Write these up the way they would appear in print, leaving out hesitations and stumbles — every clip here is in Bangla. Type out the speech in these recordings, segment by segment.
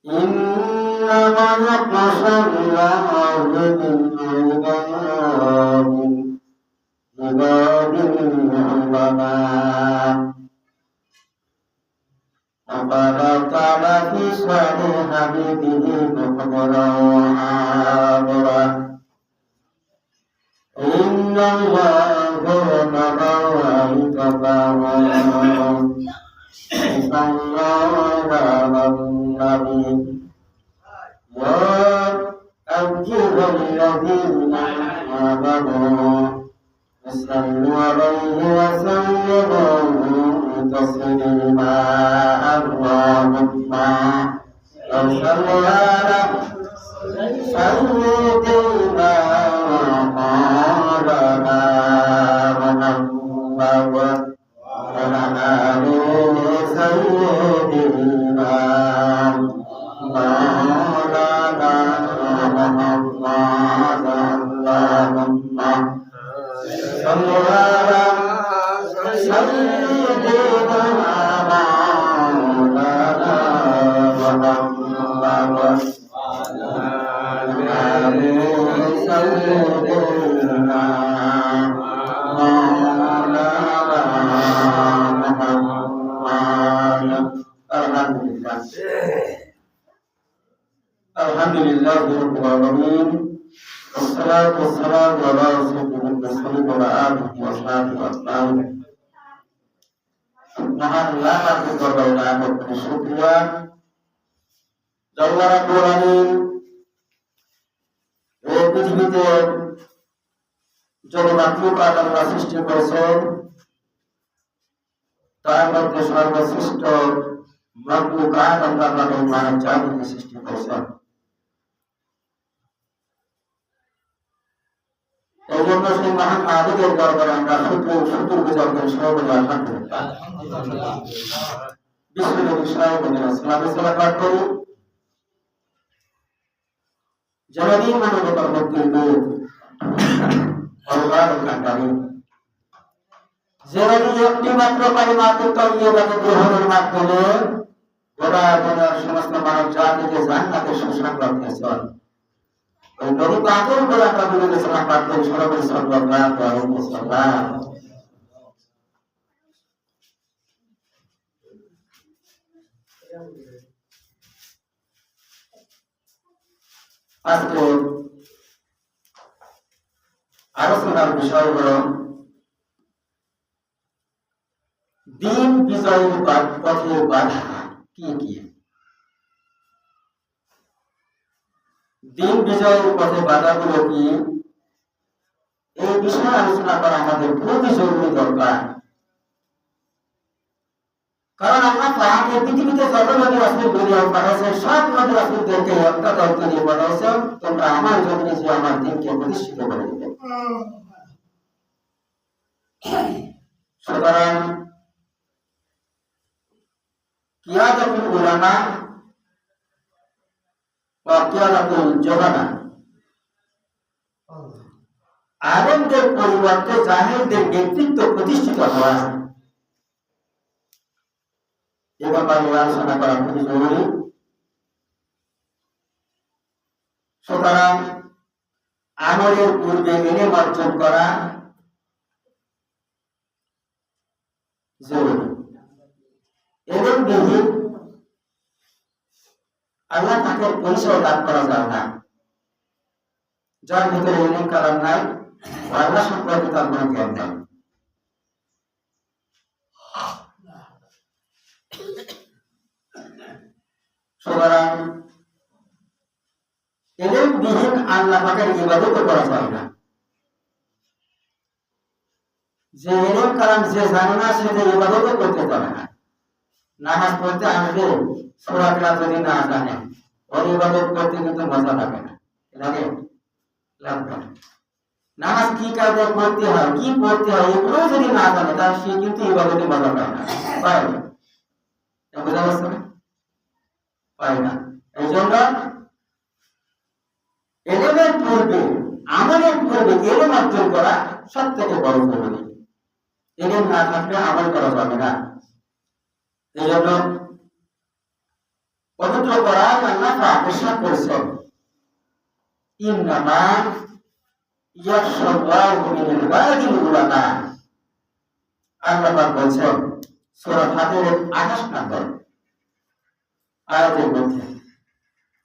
إنما يخشى الله من عباد العلماء وقال تعالى في شأن حبيبه محمدا وآخره إن الله وملائكته يصلون على النبي يا أيها الذين آمنوا صلوا عليه وسلموا تسليما اللهم صل على سيدنا ومولانا محمد وعلى آل سيدنا مولانا محمد اللهم صل على سيدنا مولانا محمد Alhamdulillah rabbil alamin wassalatu wassalamu ala rasulillah wa alihi wa sahbihi ajma'in. Mohonlah aku berdoa bersyukur Allah Rabbul Alamin এই পৃথিবীতে যত মাখলুক আল্লাহ সৃষ্টি করেছেন তার মধ্যে সর্বশ্রেষ্ঠ মাখলুক আল্লাহ মানব জাতিকে সৃষ্টি করেছেন। এই জন্য সেই মহান মালিকের দরবারে আমরা শুকর গুজার করি সবাই আলহামদুলিল্লাহ। বিশ্বনবী সাল্লাল্লাহু আলাইহি পাঠ করি জননী মানবতার মুক্তির দূত আল্লাহর কান্ডারি জননী একটি মাত্র কালিমাত তাইয়্যিবাত গ্রহণের মাধ্যমে গোটা দুনিয়ার সমস্ত মানব জাতিকে জান্নাতের সুসংবাদ দিয়েছেন। ওই নবী পাকের উপর আমরা বলে সালাম পাঠ করি সর্বদাই সাল্লাল্লাহু আলাইহি ওয়াসাল্লাম। আজকে আলোচনার বিষয় হল দিন বিজয়ের পথে বাধা কি কি? দিন বিজয়ের পথে বাধাগুলো কি? এই বিষয়ে আলোচনা করা আমাদের খুবই জরুরি দরকার। কারণ আমরা পাহাড়ে পৃথিবীতে যত নদী রাসূল দুনিয়া পাঠাইছে সব নদী রাসূলদেরকে একটা দায়িত্ব দিয়ে পাঠাইছে, তোমরা আমার জন্য যে আমার দিনকে প্রতিষ্ঠিত করে দিবে। সুতরাং কিয়াদাতুল উলামা ওয়া কিয়াদাতুল জুহালা, আলেমদের পরিবর্তে জাহিলদের নেতৃত্ব প্রতিষ্ঠিত হওয়া এ ব্যাপারে আলোচনা করা খুবই জরুরি। সুতরাং আমলের পূর্বে ইলম অর্জন করা জরুরি। ইলম বিহীন আল্লাহ তাকে পরিচয় লাভ করা যায় না। যার ভিতরে ইলম কালাম নাই, আল্লাহ সম্পর্কে তার কোনো জ্ঞান নাই। সুতরাং ইলম বিহীন আল্লাহ পাকের ইবাদত করা যায় না। যে ইলম কালাম যে জানে না সে ইবাদত করতে পারে না। নামাজ পড়তে আসবে, সূরা কেরাত যদি না জানে ওর ইবাদত করতে কিন্তু মজা লাগে না, লাগে লাগবে না। নামাজ কি কাজে পড়তে হয়, কি পড়তে হয় এগুলো যদি না জানে তাহলে সে কিন্তু ইবাদতে মজা পায় না, পায় না। বুঝা যাচ্ছে না? পায় না। এই জন্য ইলমের পূর্বে আমলের পূর্বে ইলম অর্জন করা সব থেকে বড় জরুরি। ইলম না থাকলে আমল করা যাবে না। এই জন্য পবিত্র কোরআন আল্লাহ পাক ইরশাদ করেছেন, ইন্নামা ইয়াখশাল্লাহু মিনাল ইবাদিল উলামা। আল্লাহ পাক বলেছেন সূরা ফাতিরের 28 নম্বর আয়াতের মধ্যে,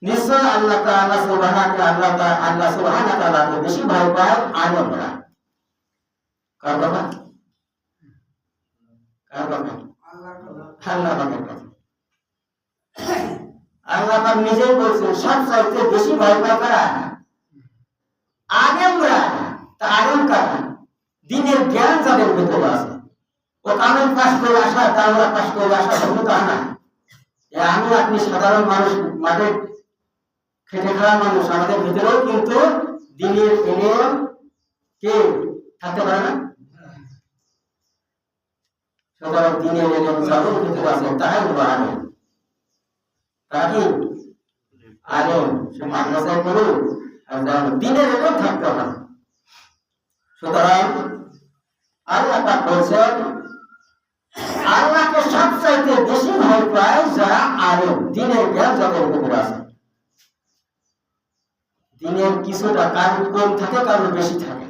নিশ্চয় আল্লাহ সুবহানাহু ওয়া তাআলাকে বেশি ভয় পায় আলেমরা। কার কথা? আল্লাহ পাকের কথা। আল্লাহ পাক নিজেই বলছেন সবচাইতে বেশি ভয় পায় কারা? আলেমরা। তা আলেম কারা? দ্বীনের জ্ঞান যাদের ভিতরে আছে। ও কানুন পাশ করে আসা, তাওরা পাশ করে আসা তা না। আমি আপনি সাধারণ মানুষ, মাঠে খেটে খাওয়া মানুষ, আমাদের ভিতরেও কিন্তু দ্বীনের ইলম কে থাকতে পারে না। সুতরাং দ্বীনের ইলম যাদের ভিতরে আছে তাই হলো আলেম। তাকে আলেম সে মাদ্রাসায় পড়ুক আর দ্বীনের ইলম থাকতে হবে। সুতরাং আল্লাহ পাক বলছেন আল্লাহকে সবচাইতে বেশি ভয় পায় যারা আলেম, দ্বীনের জ্ঞান যাদের ভিতরে আছে। দ্বীনের কিছুটা কারণ কম থাকে, কারণ বেশি থাকে।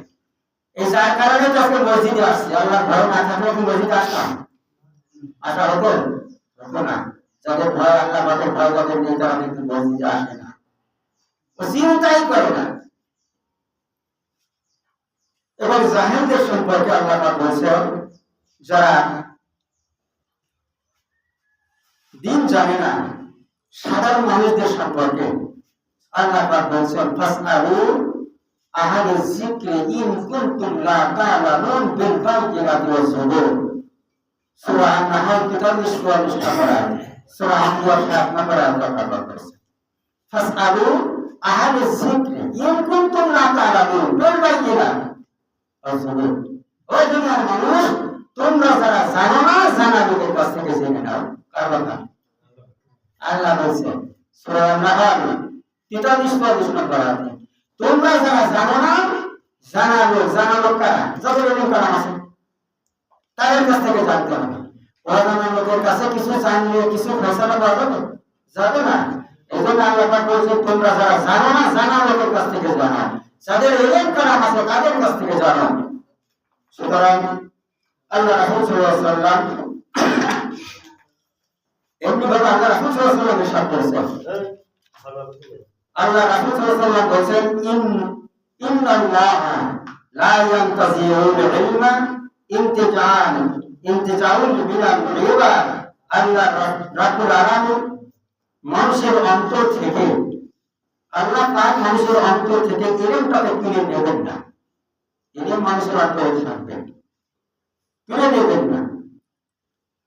এই যার কারণে তো আজকে মসজিদে আসছে। আল্লাহর ভয় না থাকলে কি মসজিদে আসতাম? আসা হতো না। যাদের ভয় আল্লাহ পাকের ভয় যাদের নেই তারা কিন্তু মসজিদে আসে না, চিন্তাই করে না। এবং জাহেলদের সম্পর্কে আল্লাহ পাক বলছেন যারা দ্বীন জানে না, সাধারণ মানুষদের সম্পর্কে আল্লাহ পাক বলছেন ফাসআলু আহলা যিকরি ইন কুনতুম লা তা'লামুন বিল বায়িনাতি ওয়াজ যুবুর। সূরা আন-নাহল 43 নম্বর আয়াত, সূরা আন-নাহল 7 নম্বর আয়াত আল্লাহ পাক বলছেন ফাসআলু আহলা যিকরি ইন কুনতুম লা তা'লামুন বিল বায়িনাতি ওয়াজ যুবুর। ও দুনিয়ার মানুষ, তোমরা যারা জানো না, জানা লোকের কাছ থেকে জেনে নাও। কার কথা? আল্লাহ বলছেন সূরা আন-নাহল 43 নম্বর আয়াতে, তোমরা যারা জানো না, জানা লোক কারা? যাদের ইলম কালাম আছে তাদের কাছ থেকে জানতে হবে। অজানা লোকের কাছে কিছু জানলে কিছু ফয়সালা পাওয়া যাবে? যাবে না। এই জন্য আল্লাহ পাক বলছেন তোমরা যারা জানো না, জানা লোকের কাছ থেকে জানো, যাদের ইলম কালাম আছে তাদের কাছ থেকে জানো। সুতরাং আল্লাহ রাসূল সাল্লাল্লাহু আলাইহি ওয়াসাল্লাম এমনি ভাবে আল্লাহ রাসূল সাল্লাল্লাহু আলাইহি ওয়াসাল্লাম ইরশাদ করেছেন, আল্লাহ রাসূল সাল্লাল্লাহু আলাইহি ওয়াসাল্লাম বলেছেন ইন্নাল্লাহা লা ইয়ানতাজিউল ইলমা ইনতিজাউল বিনাল ইবাদ। আল্লাহ রাব্বুল আলামিন মানুষের অন্তর থেকে, আল্লাহ পাক মানুষের অন্তর থেকে ইলমটাকে কিনে নেবেন না। ইলম মানুষের অন্তরে থাকবে, কিনে নেবেন না।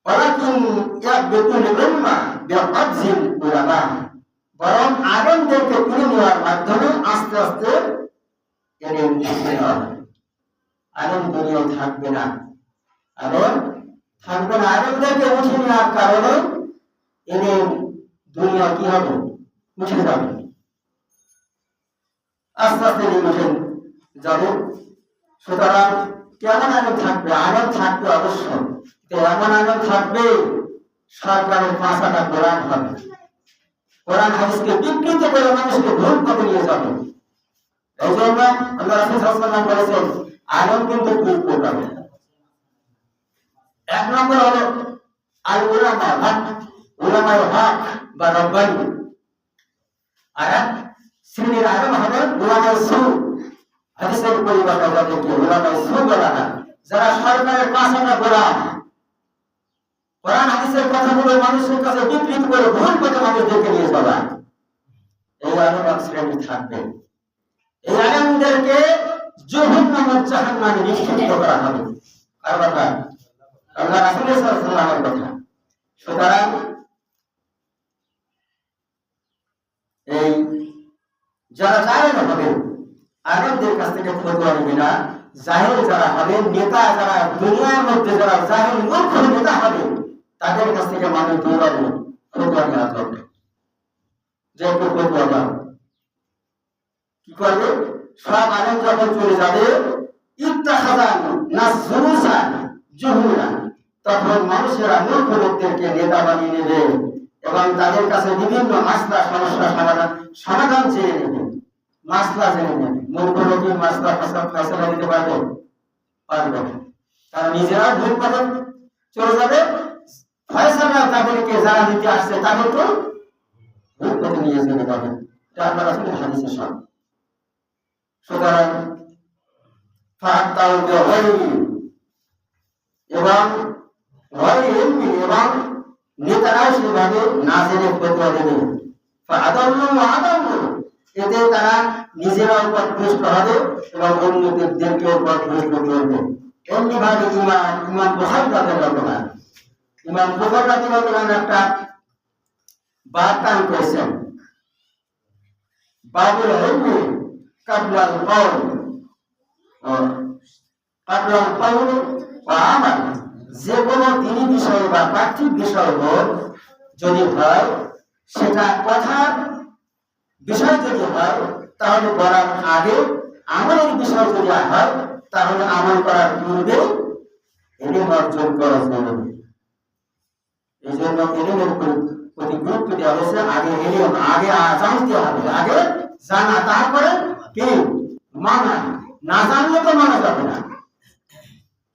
ওয়ালাকিন ইয়াবতুল ইলমা বিআবজিল উলামা। বরং আলেমদেরকে কিনে নেওয়ার মাধ্যমে আস্তে আস্তে ইলম কিনে নেওয়া হবে। আলেম দুনিয়ায় থাকবে না, আলেমদেরকে উঠিয়ে নেওয়ার কারণে ইলম দুনিয়া কি হবে? উঠে যাবে, আস্তে আস্তে উঠে যাবে। সুতরাং কেমন আলেম থাকবে? আলেম থাকবে অবশ্যই, এমন আলেম থাকবে সরকারের পাঁচাটা কোরআন হবে, কোরআন হাদিসকে বিকৃত করে মানুষকে ভুল পথে নিয়ে যাবে। এই জন্য আল্লাহ রাসূল সাল্লাল্লাহু আলাইহি ওয়াসাল্লাম বলেছেন আলেম কিন্তু দুই প্রকার। এক নম্বর হলো আল উলামা হক, উলামায়ে হক বা রব্বানী। আর এক শ্রেণীর আলেম হবে উলামায়ে সু। হাদিসের পরিভাষা যাদেরকে উলামায়ে সু বলা হয়, যারা সরকারের পাঁচাটা গোলাম, কোরআন হাদিসের কথাগুলো মানুষের কাছে বিকৃত করে ভুল পথে মানুষদেরকে নিয়ে যাওয়া, এই আলেম এক শ্রেণী থাকবে। এই আলেমদেরকে জাহান্নামের জাহান্নামে নিক্ষিপ্ত করা হবে। কার কথা? আল্লাহ রাসূল সাল্লাল্লাহু আলাইহি ওয়াসাল্লামের কথা। সুতরাং এই যারা জাহেল হবে আলেমদের কাছ থেকে ফতোয়া নেবে না, জাহেল যারা হবে, নেতা যারা দুনিয়ার মধ্যে যারা জাহেল মূর্খ নেতা হবে, তাদের কাছ থেকে মানুষ দৌড়াবে, ফতোয়া নেওয়া চলবে। যে একটু ফতোয়া দাও, কি করবে? সব আলেম যখন চলে যাবে, ইত্তাখাযান নাসরুসা জুহুরা, তখন মানুষেরা মূর্খ লোকদেরকে নেতা বানিয়ে নেবে এবং তাদের কাছে বিভিন্ন মাসলা সমস্যা সমাধান চেয়ে নেবে, মাসলা জেনে নেবে। মূর্খ লোকই মাসলা ফয়সালা দিতে পারবে না। তারা নিজেরা ভুল পথে চলে যাবে, ফয়সালা তাদেরকে যারা দিতে আসছে তাদেরকে ভুল পথে নিয়ে যেতে পারবে। এটা আল্লাহ রাসূলের হাদিসের সব। সুতরাং এবং নেতারা সেভাবে না জেনে ফতোয়া দেবে, এতে তারা নিজেরাও পথভ্রষ্ট হবে এবং অন্যদেরকেও পথভ্রষ্ট করবে। এমনি ভাবে ইমাম বুখারী রাদিয়াল্লাহু আনহু, ইমাম বুখারী রাদিয়াল্লাহু আনহু একটা বার্তান করেছেন, বাবুল ইলমি কাবলাল কওল ওয়া আমাল। যে কোনো দিনী বিষয় বা পার্থিব বিষয় হোক যদি হয়, সেটা কথার বিষয় যদি হয় তাহলে বলার আগে, আমলের বিষয় যদি হয় তাহলে আমল করার পূর্বে ইলম অর্জন করা জরুরি। এই জন্য ইলমের প্রতি গুরুত্ব দেওয়া হয়েছে। আগে ইলম, আগে জানতে হবে, আগে জানা, তারপরে কি মানা। না জানলে তো মানা যাবে না।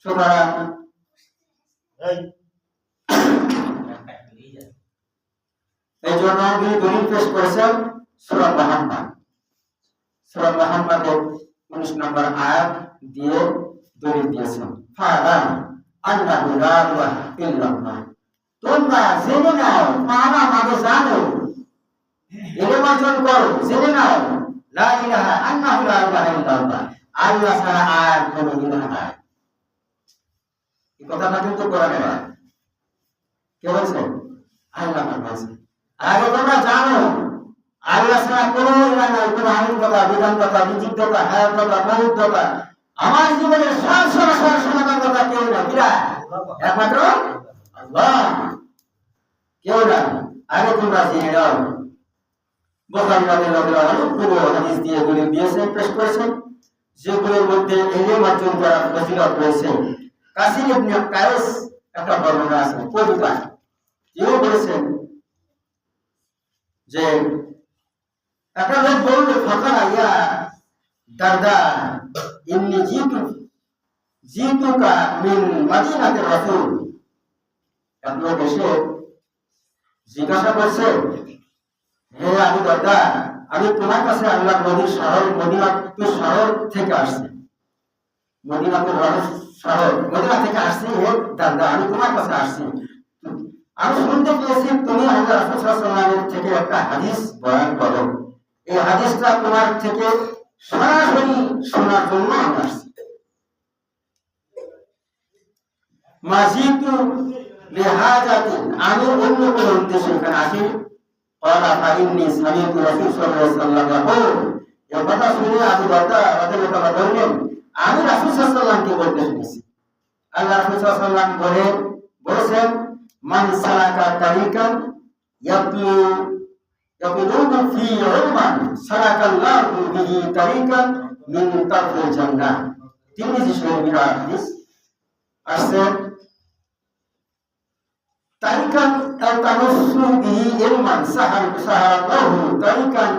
সুতরাং এই জন্য তিনি দলিল পেশ করেছেন সূরা মুহাম্মদ, সূরা মুহাম্মদের 19 নম্বর আয়াত দিয়ে দলিল দিয়েছেন। ফাআলাম আন্নাহু লা ইলাহা ইল্লাল্লাহ, তোমরা জেনে নাও, মানা মানে জানো, ইলম অর্জন করো, জেনে নাও লা ইলাহা, আন্নাহু লা ইলাহা ইল্লাল্লাহ, আল্লাহ ছাড়া আর কোনো ইলাহ নাই। এই কথাটা কিন্তু কোরআনে আছে। কে বলছে? আল্লাহ বলছে। আগে তোমরা জানো আল্লাহ ছাড়া কোনো ইলাহ নাই, কোনো আইনদাতা, বিধানদাতা, বিচিত্রতা, হায়াতদাতা, মৌতদাতা, আমার জীবনের সব সমস্যার সমাধানদাতা কেউ না, কিরা? একমাত্র আল্লাহ, কেউ না। আগে তোমরা জেনে নাও। বুখারী রাদিয়াল্লাহু আনহু পুরো হাদিস দিয়ে দলিল দিয়েছেন, পেশ করেছেন, যেগুলোর মধ্যে ইলম অর্জন করার ফজিলত রয়েছে। কাসির ইবনে কায়েস একটা বর্ণনা আছে, কবিতা, তিনি বলেছেন যে একটা লোক বলল, ফাকারা ইয়া দারদা ইন্নী জিতুকা মিন মাদিনাতির রাসূল। এক লোক এসে জিজ্ঞাসা করছে, হে আবু দারদা, আমি তোমার কাছে আল্লাহর নবীর শহর মদিনাতুর শহর থেকে আসছি, মদিনাতুর শহর, মদিনা থেকে আসছি। হে দারদা, আমি তোমার কাছে আসছি, আমি শুনতে পেয়েছি তুমি আল্লাহ রাসূল সাল্লাল্লাহু আলাইহি ওয়াসাল্লামের থেকে একটা হাদিস বয়ান করো। এই হাদিসটা তোমার থেকে সরাসরি শোনার জন্য আমি আসছি। মাজিতু লিহাজাতিন, আমি অন্য কোনো উদ্দেশ্যে এখানে আসি। ক্বালা ফাইন্নী সামি'তু রাসূল সাল্লাল্লাহু আলাইহি ওয়াসাল্লাম ইয়াকুল, এই কথা শুনে আবু দারদা রাদিয়াল্লাহু তাআলা বললেন, আমি রাসূল সাল্লাল্লাহু আলাইহি ওয়াসাল্লামকে বলতে শুনেছি। আল্লাহ রাসূল সাল্লাল্লাহু আলাইহি ওয়াসাল্লাম বলেছেন, মান সালাকা তারিকান ইয়াতলুবু ফি ইলমান সালাকাল্লাহু বিহি তারিকান মিন তারফিল জান্নাহ। তিরমিজি শরীফের হাদিস আছে, তারিকান তামাসসু বিহি ইলমান সাহারাল্লাহু তারিকান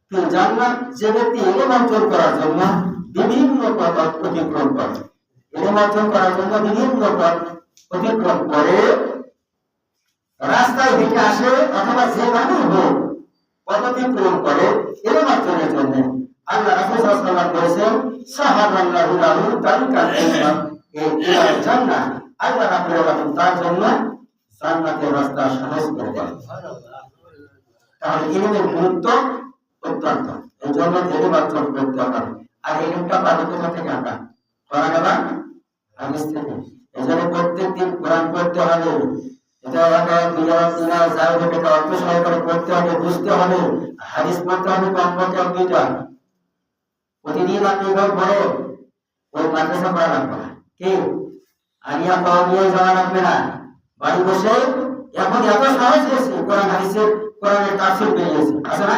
ফিল জান্নাহ। যে ব্যক্তি ইলম অর্জন করার জন্য বিভিন্ন পথ অতিক্রম করে, ইলম অর্জন করার জন্য বিভিন্ন পথ অতিক্রম করে, রাস্তায় হেঁটে আসে অথবা যেভাবে হোক পথ অতিক্রম করে ইলম অর্জনের জন্য, আল্লাহ রাসূল সাল্লাল্লাহু আলাইহি ওয়াসাল্লাম বলেছেন, সাহারাল্লাহু লাহু তারিকাল ইলাল জান্নাহ, আল্লাহ রাব্বুল আলামিন তার জন্য জান্নাতের রাস্তা সহজ করে দেন। তাহলে ইলমের গুরুত্ব অত্যন্ত, এই জন্য ইলম অর্জন করতে হবে। আর ইলমটা পাবো কোথা থেকে? আমরা কোরআন এবং হাদিস থেকে। এই জন্য প্রত্যেকদিন কোরআন পড়তে হবে, এটা অর্থ সহকারে পড়তে হবে, বুঝতে হবে। হাদিস পড়তে হবে কমপক্ষে 2টা প্রতিদিন। আপনি এবার পড়ে ওই মাদ্রাসা পড়া লাগবে না, কি আলিয়া পাওয়া নিয়ে যাওয়া লাগবে না, বাড়ি বসে। এখন এত সহজ হয়েছে, কোরআন হাদিসের, কোরআনের তাফসীর বেরিয়েছে, আছে না?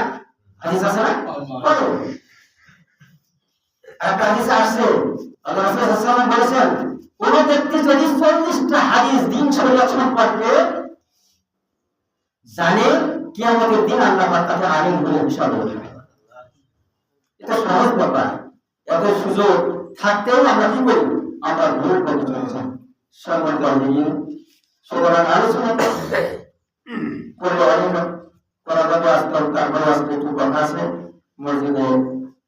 হাদিস আছে না? পড়ো। একটা হাদিস আসছে, আল্লাহ রাসূল সাল্লাল্লাহু আলাইহি ওয়াসাল্লাম বলেছেন, কোন ব্যক্তি যদি 40টা হাদিস দিন শরীয়ত সম্পর্কে জানে কিয়ামতের দিন আল্লাহ পাক তাকে আলিম বলে হিসাবে উঠাবে। এটা সহজ ব্যাপার। এত সুযোগ থাকতেও আমরা কি করি? আমরা ভুল করে চলেছি। সম্মানিত আলিম, সুতরাং আলোচনা করলে অনেক করা যাবে। আজকাল তারপরে আজকে একটু কথা আছে, মসজিদে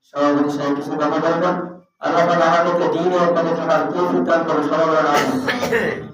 সভাপতি সাহেব কিছু কথা বলবেন। আল্লাহ পাক আমাদেরকে দিনের পথে থাকার তৌফিক দান করে। সবাই